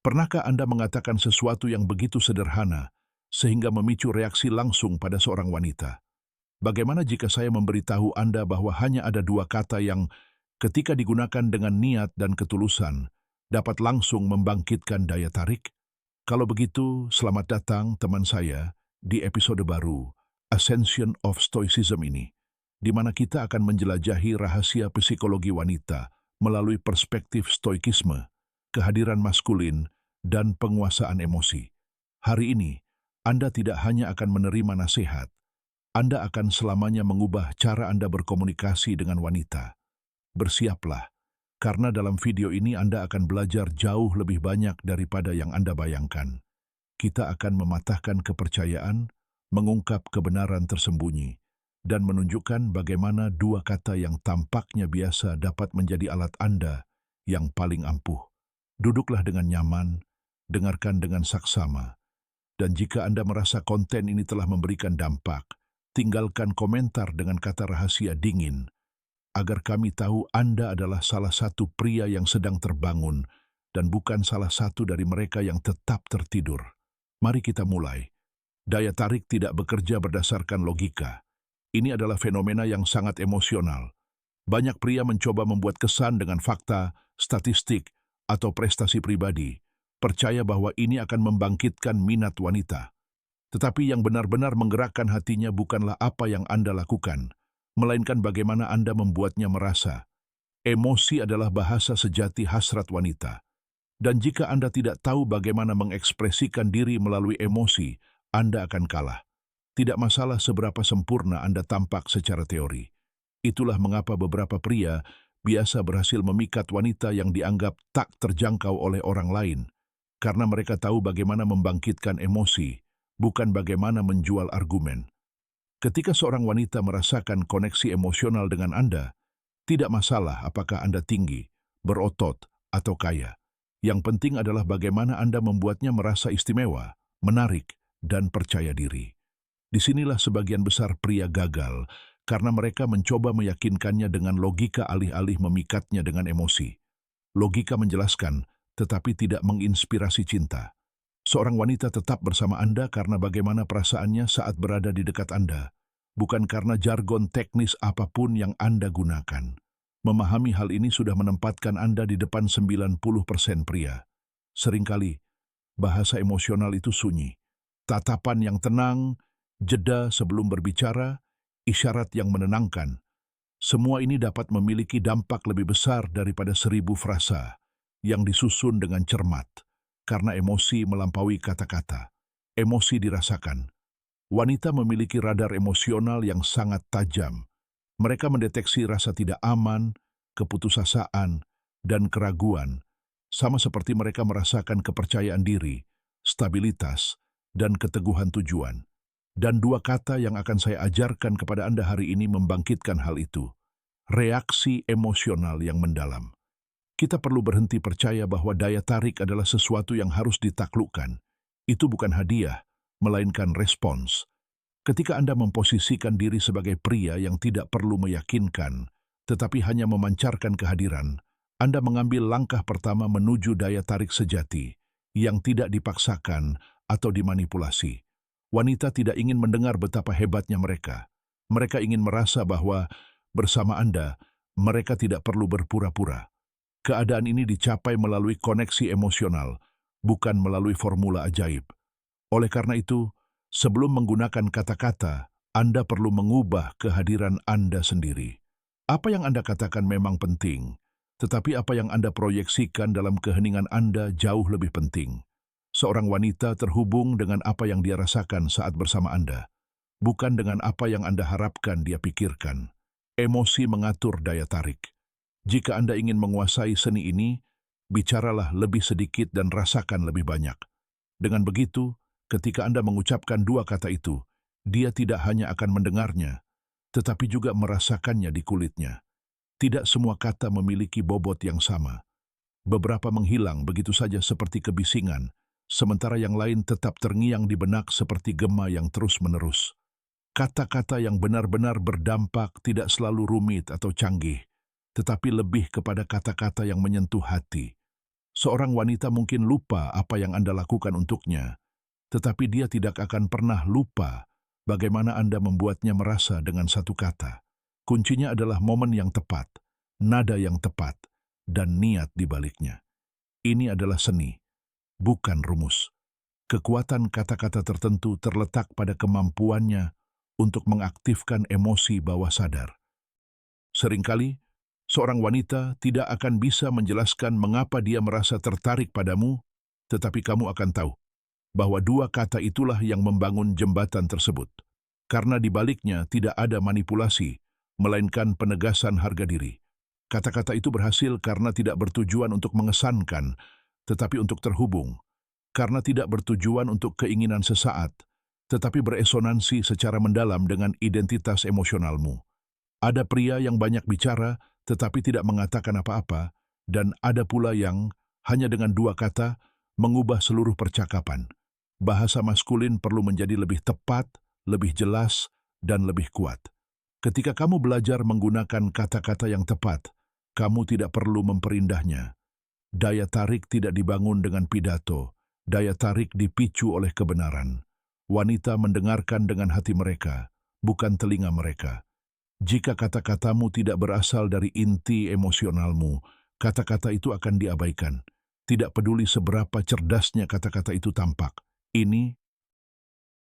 Pernahkah Anda mengatakan sesuatu yang begitu sederhana sehingga memicu reaksi langsung pada seorang wanita? Bagaimana jika saya memberitahu Anda bahwa hanya ada dua kata yang ketika digunakan dengan niat dan ketulusan dapat langsung membangkitkan daya tarik? Kalau begitu, selamat datang teman saya di episode baru Ascension of Stoicism ini, di mana kita akan menjelajahi rahasia psikologi wanita melalui perspektif stoikisme, kehadiran maskulin, dan penguasaan emosi. Hari ini, Anda tidak hanya akan menerima nasihat, Anda akan selamanya mengubah cara Anda berkomunikasi dengan wanita. Bersiaplah, karena dalam video ini Anda akan belajar jauh lebih banyak daripada yang Anda bayangkan. Kita akan mematahkan kepercayaan, mengungkap kebenaran tersembunyi, dan menunjukkan bagaimana dua kata yang tampaknya biasa dapat menjadi alat Anda yang paling ampuh. Duduklah dengan nyaman, dengarkan dengan saksama, dan jika Anda merasa konten ini telah memberikan dampak, tinggalkan komentar dengan kata rahasia dingin, agar kami tahu Anda adalah salah satu pria yang sedang terbangun dan bukan salah satu dari mereka yang tetap tertidur. Mari kita mulai. Daya tarik tidak bekerja berdasarkan logika. Ini adalah fenomena yang sangat emosional. Banyak pria mencoba membuat kesan dengan fakta, statistik, atau prestasi pribadi, percaya bahwa ini akan membangkitkan minat wanita. Tetapi yang benar-benar menggerakkan hatinya bukanlah apa yang Anda lakukan, melainkan bagaimana Anda membuatnya merasa. Emosi adalah bahasa sejati hasrat wanita. Dan jika Anda tidak tahu bagaimana mengekspresikan diri melalui emosi, Anda akan kalah. Tidak masalah seberapa sempurna Anda tampak secara teori. Itulah mengapa beberapa pria biasa berhasil memikat wanita yang dianggap tak terjangkau oleh orang lain, karena mereka tahu bagaimana membangkitkan emosi, bukan bagaimana menjual argumen. Ketika seorang wanita merasakan koneksi emosional dengan Anda, tidak masalah apakah Anda tinggi, berotot, atau kaya. Yang penting adalah bagaimana Anda membuatnya merasa istimewa, menarik, dan percaya diri. Disinilah sebagian besar pria gagal, karena mereka mencoba meyakinkannya dengan logika alih-alih memikatnya dengan emosi. Logika menjelaskan, tetapi tidak menginspirasi cinta. Seorang wanita tetap bersama Anda karena bagaimana perasaannya saat berada di dekat Anda, bukan karena jargon teknis apapun yang Anda gunakan. Memahami hal ini sudah menempatkan Anda di depan 90% pria. Seringkali, bahasa emosional itu sunyi. Tatapan yang tenang, jeda sebelum berbicara, isyarat yang menenangkan. Semua ini dapat memiliki dampak lebih besar daripada 1000 frasa yang disusun dengan cermat. Karena emosi melampaui kata-kata. Emosi dirasakan. Wanita memiliki radar emosional yang sangat tajam. Mereka mendeteksi rasa tidak aman, keputusasaan, dan keraguan, sama seperti mereka merasakan kepercayaan diri, stabilitas, dan keteguhan tujuan. Dan dua kata yang akan saya ajarkan kepada Anda hari ini membangkitkan hal itu. Reaksi emosional yang mendalam. Kita perlu berhenti percaya bahwa daya tarik adalah sesuatu yang harus ditaklukkan. Itu bukan hadiah, melainkan respons. Ketika Anda memposisikan diri sebagai pria yang tidak perlu meyakinkan, tetapi hanya memancarkan kehadiran, Anda mengambil langkah pertama menuju daya tarik sejati, yang tidak dipaksakan atau dimanipulasi. Wanita tidak ingin mendengar betapa hebatnya mereka. Mereka ingin merasa bahwa bersama Anda, mereka tidak perlu berpura-pura. Keadaan ini dicapai melalui koneksi emosional, bukan melalui formula ajaib. Oleh karena itu, sebelum menggunakan kata-kata, Anda perlu mengubah kehadiran Anda sendiri. Apa yang Anda katakan memang penting, tetapi apa yang Anda proyeksikan dalam keheningan Anda jauh lebih penting. Seorang wanita terhubung dengan apa yang dia rasakan saat bersama Anda, bukan dengan apa yang Anda harapkan dia pikirkan. Emosi mengatur daya tarik. Jika Anda ingin menguasai seni ini, bicaralah lebih sedikit dan rasakan lebih banyak. Dengan begitu, ketika Anda mengucapkan dua kata itu, dia tidak hanya akan mendengarnya, tetapi juga merasakannya di kulitnya. Tidak semua kata memiliki bobot yang sama. Beberapa menghilang begitu saja seperti kebisingan, sementara yang lain tetap terngiang di benak seperti gema yang terus-menerus. Kata-kata yang benar-benar berdampak tidak selalu rumit atau canggih, tetapi lebih kepada kata-kata yang menyentuh hati. Seorang wanita mungkin lupa apa yang Anda lakukan untuknya, tetapi dia tidak akan pernah lupa bagaimana Anda membuatnya merasa dengan satu kata. Kuncinya adalah momen yang tepat, nada yang tepat, dan niat di baliknya. Ini adalah seni, bukan rumus. Kekuatan kata-kata tertentu terletak pada kemampuannya untuk mengaktifkan emosi bawah sadar. Seringkali, seorang wanita tidak akan bisa menjelaskan mengapa dia merasa tertarik padamu, tetapi kamu akan tahu bahwa dua kata itulah yang membangun jembatan tersebut. Karena di baliknya tidak ada manipulasi, melainkan penegasan harga diri. Kata-kata itu berhasil karena tidak bertujuan untuk mengesankan, tetapi untuk terhubung. Karena tidak bertujuan untuk keinginan sesaat, tetapi beresonansi secara mendalam dengan identitas emosionalmu. Ada pria yang banyak bicara, tetapi tidak mengatakan apa-apa, dan ada pula yang, hanya dengan dua kata, mengubah seluruh percakapan. Bahasa maskulin perlu menjadi lebih tepat, lebih jelas, dan lebih kuat. Ketika kamu belajar menggunakan kata-kata yang tepat, kamu tidak perlu memperindahnya. Daya tarik tidak dibangun dengan pidato, daya tarik dipicu oleh kebenaran. Wanita mendengarkan dengan hati mereka, bukan telinga mereka. Jika kata-katamu tidak berasal dari inti emosionalmu, kata-kata itu akan diabaikan. Tidak peduli seberapa cerdasnya kata-kata itu tampak. Ini